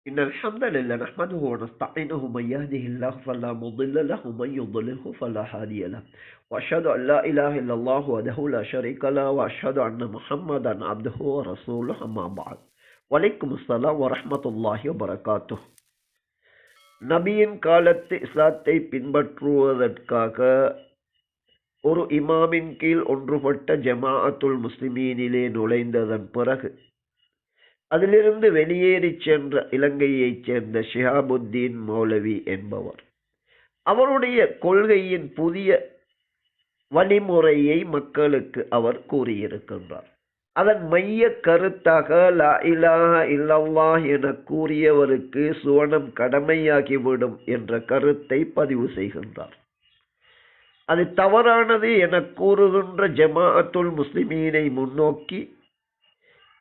إن الحمد لله نحمده ونستعينه من يهده الله فلا مضل له ومن يضلله فلا هادي له وأشهد أن لا إله إلا الله وحده لا شريك له وأشهد أن محمدا عبده ورسوله أما بعد وعليكم السلام ورحمة الله وبركاته. நபியின் காலத்து இஸ்லாத்தை பின்பற்றுவதற்காக ஒரு இமாமின் கீழ் ஒன்றுபட்ட ஜமாஅத்துல் முஸ்லிமீனிலே நுழைந்ததன் பிறகு அதிலிருந்து வெளியேறி சென்ற இலங்கையைச் சேர்ந்த ஷிஹாபுத்தீன் மௌலவி என்பவர் அவருடைய கொள்கையின் புதிய வழிமுறையை மக்களுக்கு அவர் கூறியிருக்கின்றார். அதன் மைய கருத்தாக லா இலாஹ இல்லல்லாஹ் என கூறியவருக்கு சுவனம் கடமையாகிவிடும் என்ற கருத்தை பதிவு செய்கின்றார். அது தவறானது என கூறுகின்ற ஜமாஅத்துல் முஸ்லிமீனை முன்னோக்கி,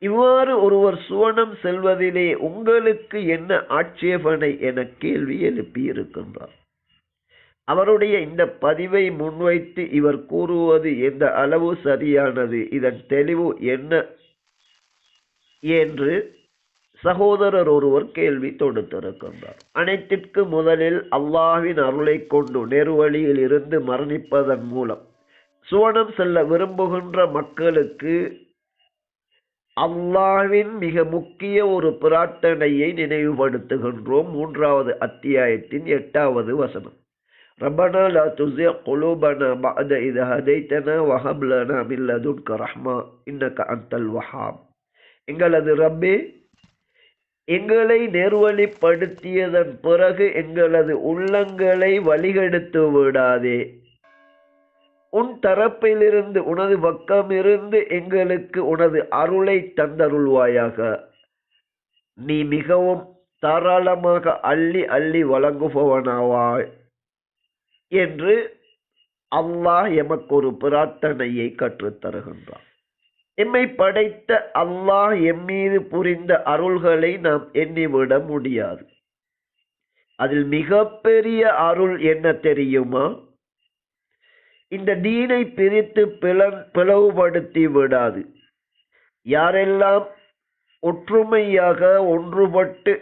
இவ்வாறு ஒருவர் சுவனம் செல்வதிலே உங்களுக்கு என்ன ஆட்சேபனை என கேள்வி எழுப்பியிருக்கின்றார். அவருடைய இந்த பதிவை முன்வைத்து இவர் கூறுவது எந்த அளவு சரியானது, இதன் தெளிவு என்ன என்று சகோதரர் ஒருவர் கேள்வி தொடுத்திருக்கின்றார். அனைத்திற்கு முதலில் அல்லாஹ்வின் அருளை கொண்டு நேர்வழியில் இருந்து மரணிப்பதன் மூலம் சுவனம் செல்ல விரும்புகின்ற மக்களுக்கு அல்லாஹ்வின் மிக முக்கிய ஒரு பிரார்த்தனையை நினைவுபடுத்துகின்றோம். 3வது அத்தியாயத்தின் 8வது வசனம், ரப்பனா லா துஸிக் குலூபனா பஅத இத ஹதைதனா வஹப் லனா மின் லதுன்க ரஹ்மா இன்னக அன்தல் வஹாப். எங்களது ரப்பே, எங்களை நேர்வழிப்படுத்தியதன் பிறகு எங்களது உள்ளங்களை வழிகெடுத்து விடாதே. உன் தரப்பிலிருந்து உனது பக்கமிருந்து எங்களுக்கு உனது அருளை தந்தருள்வாயாக. நீ மிகவும் தாராளமாக அள்ளி அள்ளி வழங்குபவனாவாய் என்று அல்லாஹ் எமக்கு ஒரு பிரார்த்தனையை கற்றுத்தருகின்றார். எம்மை படைத்த அல்லாஹ் எம்மீது புரிந்த அருள்களை நாம் எண்ணிவிட முடியாது. அதில் மிகப்பெரிய அருள் என்ன தெரியுமா? இந்த தீனை பிரித்து பிளவுபடுத்தி விடாது. யாரெல்லாம் ஒற்றுமையாக ஒன்றுபட்டு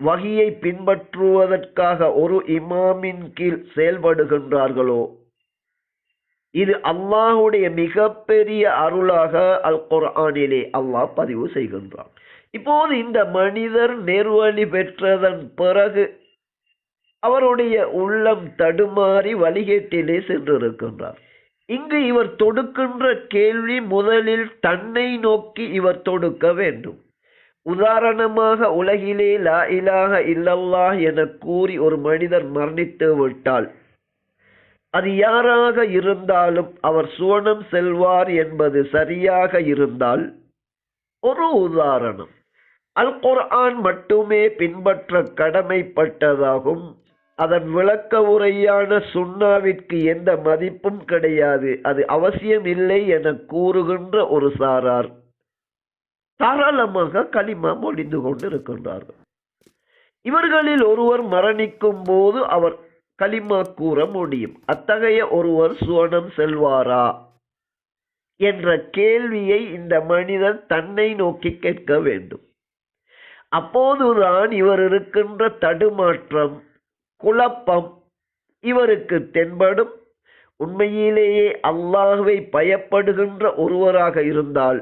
வகியை பின்பற்றுவதற்காக ஒரு இமாமின் கீழ் செயல்படுகின்றார்களோ, இது அல்லாஹுடைய மிகப்பெரிய அருளாக அல் குர்ஆனிலே அல்லாஹ் பதிவு செய்கின்றான். இப்போது இந்த மனிதர் நேர்வழி பெற்றதன் பிறகு அவருடைய உள்ளம் தடுமாறி வழிகேட்டிலே சென்றிருக்கின்றார். இங்கு இவர் தொடுக்கின்ற கேள்வி முதலில் தன்னை நோக்கி இவர் தொடுக்க வேண்டும். உதாரணமாக, உலகிலே லா இலாஹ இல்லல்லாஹ் என கூறி ஒரு மனிதர் மரணித்து விட்டால் அது யாராக இருந்தாலும் அவர் சுவனம் செல்வார் என்பது சரியாக இருந்தால், ஒரு உதாரணம், அல் குர்ஆன் மட்டுமே பின்பற்ற கடமைப்பட்டதாகும். அதன் விளக்க உரையான சுன்னாவிற்கு எந்த மதிப்பும் கிடையாது, அது அவசியம் இல்லை என கூறுகின்ற ஒரு சாரார் தாராளமாக கலிமா மொழிந்து கொண்டிருக்கின்றார்கள். இவர்களில் ஒருவர் மரணிக்கும் போது அவர் கலிமா கூற முடியும். அத்தகைய ஒருவர் சுவனம் செல்வாரா என்ற கேள்வியை இந்த மனிதன் தன்னை நோக்கி கேட்க வேண்டும். அப்போதுதான் இவர் இருக்கின்ற தடுமாற்றம், குழப்பம் இவருக்கு தென்படும். உண்மையிலேயே அல்லாஹ்வை பயப்படுகின்ற ஒருவராக இருந்தால்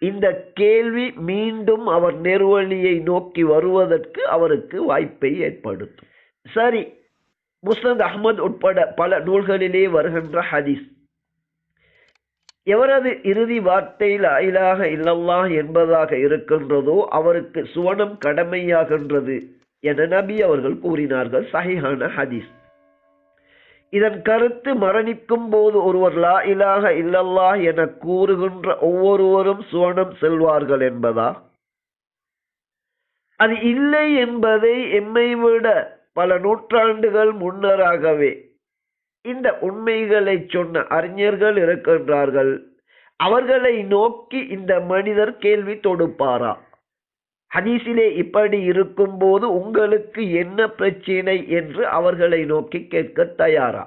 இந்த கேள்வி மீண்டும் அவர் நேர்வழியை நோக்கி வருவதற்கு அவருக்கு வாய்ப்பை ஏற்படுத்தும். சரி, முஸ்னத் அஹ்மத் உட்பட பல நூல்களிலே வருகின்ற ஹதீஸ், எவரது இறுதி வார்த்தை லா இலாஹ இல்லல்லாஹ் என்பதாக இருக்கின்றதோ அவருக்கு சுவனம் கடமையாகின்றது என நபி அவர்கள் கூறினார்கள். சஹீஹான ஹதீஸ். இதன் கருத்து, மரணிக்கும் போது ஒருவர் லா இலாஹ இல்லல்லாஹ் என கூறுகின்ற ஒவ்வொருவரும் சுவனம் செல்வார்கள் என்பதா? அது இல்லை என்பதை எம்மை விட பல நூற்றாண்டுகள் முன்னராகவே இந்த உண்மைகளை சொன்ன அறிஞர்கள் இருக்கின்றார்கள். அவர்களை நோக்கி இந்த மனிதர் கேள்வி தொடுப்பாரா? ஹதீஸிலே இப்படி இருக்கும் போது உங்களுக்கு என்ன பிரச்சனை என்று அவர்களை நோக்கி கேட்க தயாரா?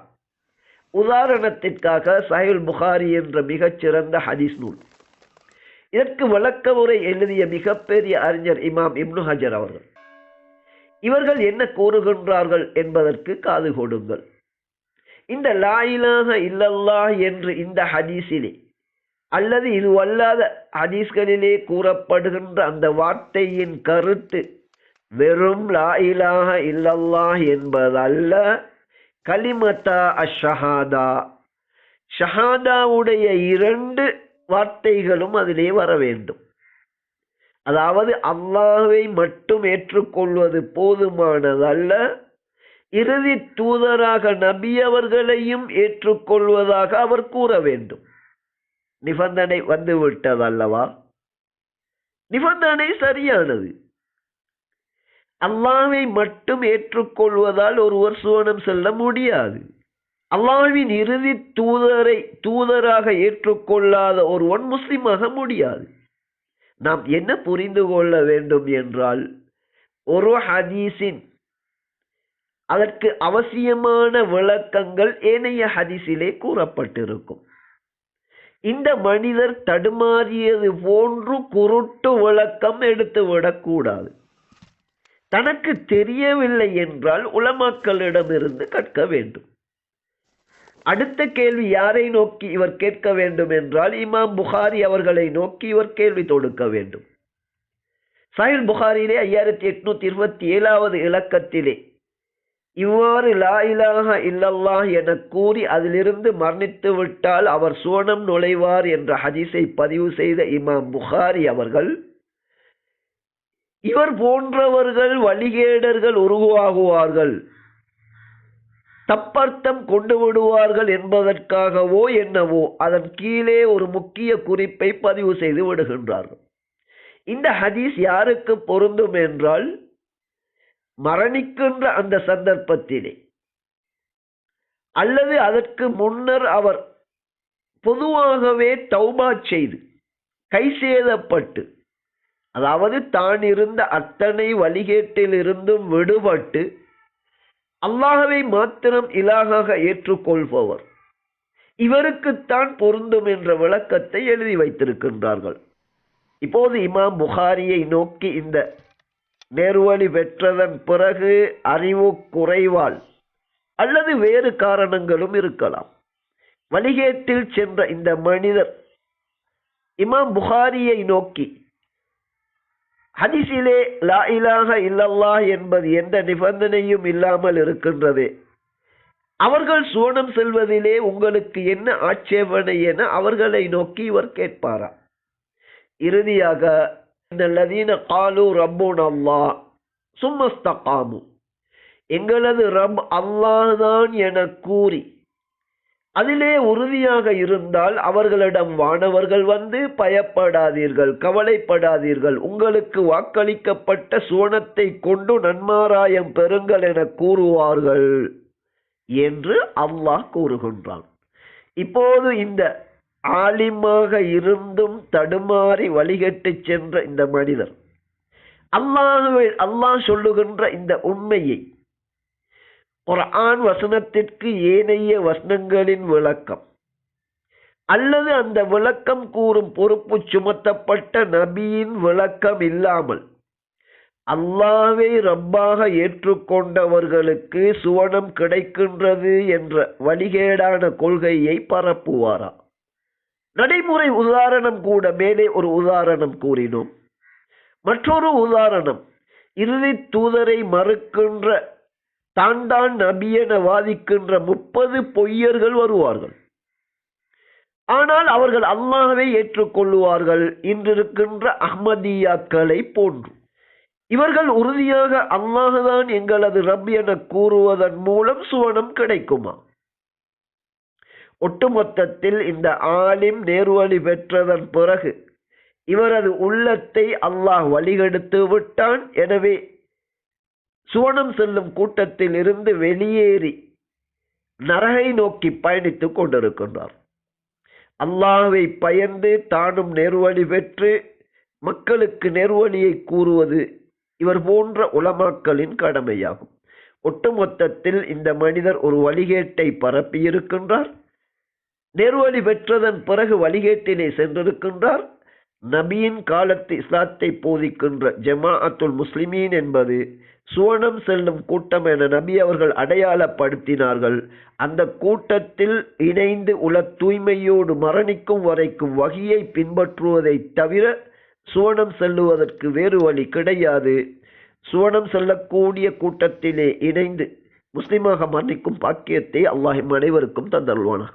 உதாரணத்திற்காக சஹீஹ் புகாரி என்ற மிகச்சிறந்த ஹதீஸ் நூல், இதற்கு விளக்க உரை எழுதிய மிகப்பெரிய அறிஞர் இமாம் இப்னு ஹஜர் அவர்கள். இவர்கள் என்ன கூறுகின்றார்கள் என்பதற்கு காது கொடுங்கள். இந்த லா இலாஹ இல்லல்லாஹ் என்று இந்த ஹதீஸிலே அல்லது இது அல்லாத ஹதீஸ்களிலே கூறப்படுகின்ற அந்த வார்த்தையின் கருத்து வெறும் லா இலாஹ இல்லல்லாஹ் என்பதல்ல, கலிமத்தா அஷ்ஷஹாதா, ஷஹாதாவுடைய 2 வார்த்தைகளும் அதிலே வர வேண்டும். அதாவது அல்லாஹ்வை மட்டும் ஏற்றுக்கொள்வது போதுமானதல்ல, இறுதி தூதராக நபி அவர்களையும் ஏற்றுக்கொள்வதாக அவர் கூற வேண்டும். நிபந்தனை வந்துவிட்டதல்லவா? நிபந்தனை சரியானது. அல்லாஹ்வை மட்டும் ஏற்றுக்கொள்வதால் ஒருவர் சுவனம் செல்ல முடியாது. அல்லாஹ்வின் இறுதி தூதராக ஏற்றுக்கொள்ளாத ஒருவன் முஸ்லிமாக முடியாது. நாம் என்ன புரிந்து கொள்ள வேண்டும் என்றால், ஒரு ஹதீஸின் அதற்கு அவசியமான விளக்கங்கள் ஏனைய ஹதீஸிலே கூறப்பட்டிருக்கும். இந்த மனிதர் தடுமாறியது போன்று குருட்டு விளக்கம் எடுத்துவிடக்கூடாது. தனக்கு தெரியவில்லை என்றால் உலமாக்களிடமிருந்து கற்க வேண்டும். அடுத்த கேள்வி யாரை நோக்கி இவர் கேட்க வேண்டும் என்றால், இமாம் புகாரி அவர்களை நோக்கி இவர் கேள்வி தொடுக்க வேண்டும். சஹீஹ் புகாரியிலே 5827வது இலக்கத்திலே இவ்வாறு லா இலாஹ இல்லல்லாஹ் என கூறி அதிலிருந்து மரணித்து விட்டால் அவர் சுவனம் நுழைவார் என்ற ஹதீஸை பதிவு செய்த இமாம் புகாரி அவர்கள், இவர் போன்றவர்கள் வழிகேடர்கள் உருவாகுவார்கள், தப்பர்த்தம் கொண்டு விடுவார்கள் என்பதற்காகவோ என்னவோ அதன் கீழே ஒரு முக்கிய குறிப்பை பதிவு செய்து விடுகின்றார்கள். இந்த ஹதீஸ் யாருக்கு பொருந்தும் என்றால், மரணிக்கின்ற அந்த சந்தர்ப்பத்திலே அல்லது அதற்கு முன்னர் அவர் பொதுவாகவே தௌபா செய்து கை சேதப்பட்டு, அதாவது தான் இருந்த அத்தனை வழிகேட்டில் இருந்தும் விடுபட்டு அல்லாஹ்வை மாத்திரம் இலாகாக ஏற்றுக்கொள்பவர், இவருக்குத்தான் பொருந்தும் என்ற விளக்கத்தை எழுதி வைத்திருக்கின்றார்கள். இப்போது இமாம் புகாரியை நோக்கி இந்த நேர்வழி பெற்றதன் பிறகு அறிவு குறைவால் அல்லது வேறு காரணங்களும் இருக்கலாம், வழிகேட்டில் சென்ற இந்த மனிதர் இமாம் புகாரியை நோக்கி, ஹதீஸிலே லா இலாஹ இல்லல்லாஹ் என்பது எந்த நிபந்தனையும் இல்லாமல் இருக்கின்றது, அவர்கள் சுவனம் செல்வதிலே உங்களுக்கு என்ன ஆட்சேபனை என அவர்களை நோக்கி இவர் கேட்பாரா? இறுதியாக இன்னல்லதீன காலு ரப்புன அல்லாஹ் சும்ம இஸ்தகாமு, எங்களது ரப் அல்லாஹ் தான் என கூறி அதிலே உறுதியாக இருந்தால் அவர்களிடம் வானவர்கள் வந்து, பயப்படாதீர்கள், கவலைப்படாதீர்கள், உங்களுக்கு வாக்களிக்கப்பட்ட சுவனத்தை கொண்டு நன்மாராயம் பெறுங்கள் என கூறுவார்கள் என்று அல்லாஹ் கூறுகின்றான். இப்போது இந்த ஆலிமாக இருந்தும் தடுமாறி வழிகட்டு சென்ற இந்த மனிதர் அல்லாஹ் சொல்லுகின்ற இந்த உண்மையை குர்ஆன் வசனத்திற்கு ஏனைய வசனங்களின் விளக்கம் அல்லது அந்த விளக்கம் கூறும் பொறுப்பு சுமத்தப்பட்ட நபியின் விளக்கம் இல்லாமல் அல்லாஹ்வை ரப்பாக ஏற்றுக்கொண்டவர்களுக்கு சுவனம் கிடைக்கின்றது என்ற வழிகேடான கொள்கையை பரப்புவாரா? நடைமுறை உதாரணம் கூட மேலே ஒரு உதாரணம் கூறினோம். மற்றொரு உதாரணம், இறுதி தூதரை மறுக்கின்ற தான் நபி என வாதிக்கின்ற 30 பொய்யர்கள் வருவார்கள். ஆனால் அவர்கள் அல்லாஹ்வை ஏற்றுக்கொள்ளுவார்கள். இன்றிருக்கின்ற அஹ்மதியாக்களை போன்று இவர்கள் உறுதியாக அல்லாஹ்தான் எங்களது ரப் என கூறுவதன் மூலம் சுவனம் கிடைக்குமா? ஒட்டுமொத்தத்தில் இந்த ஆலிம் நேர்வழி பெற்றதன் பிறகு இவரது உள்ளத்தை அல்லாஹ் வழிகெடுத்து விட்டான். எனவே சுவனம் செல்லும் கூட்டத்தில் இருந்து வெளியேறி நரகை நோக்கி பயணித்துக் கொண்டிருக்கின்றார். அல்லாஹ்வை பயந்து தானும் நேர்வழி பெற்று மக்களுக்கு நேர்வழியை கூறுவது இவர் போன்ற உலமாக்களின் கடமையாகும். ஒட்டுமொத்தத்தில் இந்த மனிதர் ஒரு வழிகேட்டை பரப்பியிருக்கின்றார். நேர்வழி பெற்றதன் பிறகு வழிகேட்டிலே சென்றிருக்கின்றார். நபியின் காலத்து இஸ்லாத்தை போதிக்கின்ற ஜமாஅத்துல் முஸ்லிமீன் என்பது சுவனம் செல்லும் கூட்டம் என நபி அவர்கள் அடையாளப்படுத்தினார்கள். அந்த கூட்டத்தில் இணைந்து உல தூய்மையோடு மரணிக்கும் வரைக்கும் வகியை பின்பற்றுவதை தவிர சுவனம் செல்லுவதற்கு வேறு வழி கிடையாது. சுவனம் செல்லக்கூடிய கூட்டத்திலே இணைந்து முஸ்லிமாக மரணிக்கும் பாக்கியத்தை அல்லாஹ் அனைவருக்கும் தந்தருள்வானாக.